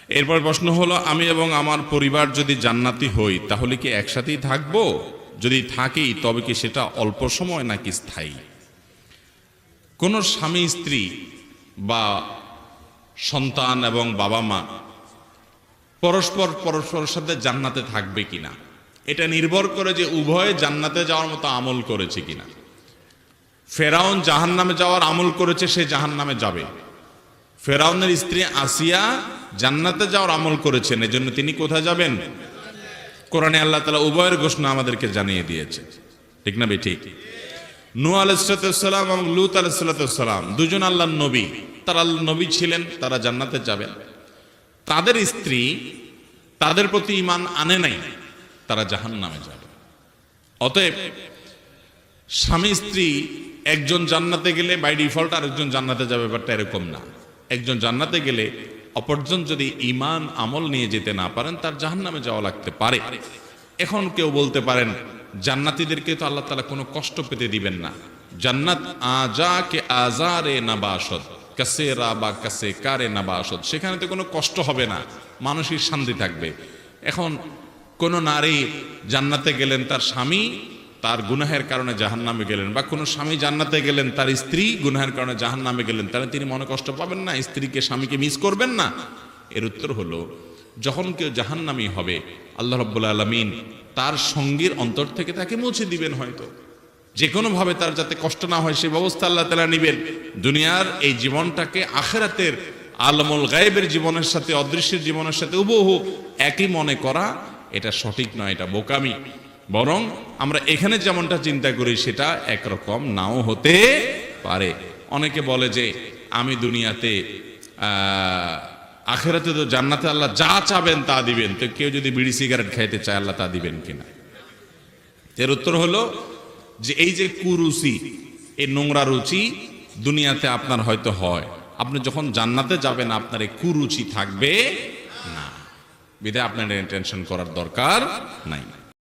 এরপর প্রশ্ন হলো, আমি এবং আমার পরিবার যদি জান্নাতি হই তাহলে কি একসাথেই থাকবো? যদি থাকি তবে কি সেটা অল্প সময় নাকি স্থায়ী? কোনো স্বামী স্ত্রী বা সন্তান এবং বাবা মা পরস্পরের সাথে জান্নাতে থাকবে কিনা এটা নির্ভর করে যে উভয়ে জান্নাতে যাওয়ার মতো আমল করেছে কিনা। ফেরাউন জাহান্নামে যাওয়ার আমল করেছে, সে জাহান্নামে যাবে। ফেরাউনের স্ত্রী আসিয়া জান্নাতে যাওয়ার আমল করেছেন, এজন্য তিনি কোথায় যাবেন? কোরআনে আল্লাহ তাআলা উভয়ের ঘোষণা আমাদেরকে জানিয়ে দিয়েছে, ঠিক না বেঠিক? নূহ আলাইহিস সালাম এবং লূত আলাইহিস সালাম দুজন আল্লাহর নবী, তারা আল্লাহর নবী ছিলেন, তারা জান্নাতে যাবেন। তাদের স্ত্রী তাদের প্রতি ঈমান আনে নাই, তারা জাহান্নামে যাবে। অতএব স্বামী স্ত্রী একজন জান্নাতে গেলে বাই ডিফল্ট আরেকজন জান্নাতে যাবে, ব্যাপারটা এরকম না। একজন জান্নাতে গেলে অপরজন যদি ঈমান আমল নিয়ে যেতে না পারেন তার জাহান্নামে যাওয়া লাগতে পারে। এখন কেউ বলতে পারেন জান্নাতীদেরকে তো আল্লাহ তাআলা কোনো কষ্ট পেতে দিবেন না, জান্নাত আজা কে আজারে নাবাসদ কাসেরা বা কাসে কারে নাবাসদ, সেখানে তো কোনো কষ্ট হবে না, মানসিক শান্তি থাকবে। এখন কোন নারী জান্নাতে গেলেন, তার স্বামী তার গুনাহের কারণে জাহান্নামে গেলেন, বা কোনো স্বামী জান্নাতে গেলেন, তার স্ত্রী গুনাহের কারণে জাহান্নামে গেলেন, তাহলে তিনি মনে কষ্ট পাবেন না? স্ত্রীকে স্বামীকে মিস করবেন না? এর উত্তর হলো, যখন কেউ জাহান্নামী হবে আল্লাহ রাব্বুল আলামিন তার সঙ্গীর অন্তর থেকে তাকে মুছে দিবেন। হয়তো যে কোনো ভাবে তার যাতে কষ্ট না হয় সেই ব্যবস্থা আল্লাহ তাআলা নিবেন। দুনিয়ার এই জীবনটাকে আখিরাতের আলমুল গায়েবের জীবনের সাথে, অদৃশ্যের জীবনের সাথে হুবহু একই মনে করা এটা সঠিক নয়, এটা বোকামি। বরং আমরা এখানে যেমনটা চিন্তা করি সেটা একরকম নাও হতে পারে। অনেকে বলে যে আমি দুনিয়াতে আখিরাতে তো জান্নাতে আল্লাহ যা চাবেন তা দিবেন, তো কেউ যদি বিড়ি সিগারেট খাইতে চায় আল্লাহ তা দিবেন কিনা? এর উত্তর হলো যে এই যে কুরুচি, এই নোংরা রুচি দুনিয়াতে আপনার হয়তো হয়, আপনি যখন জান্নাতে যাবেন আপনার এই কুরুচি থাকবে না, বিধায় আপনার টেনশন করার দরকার নাই।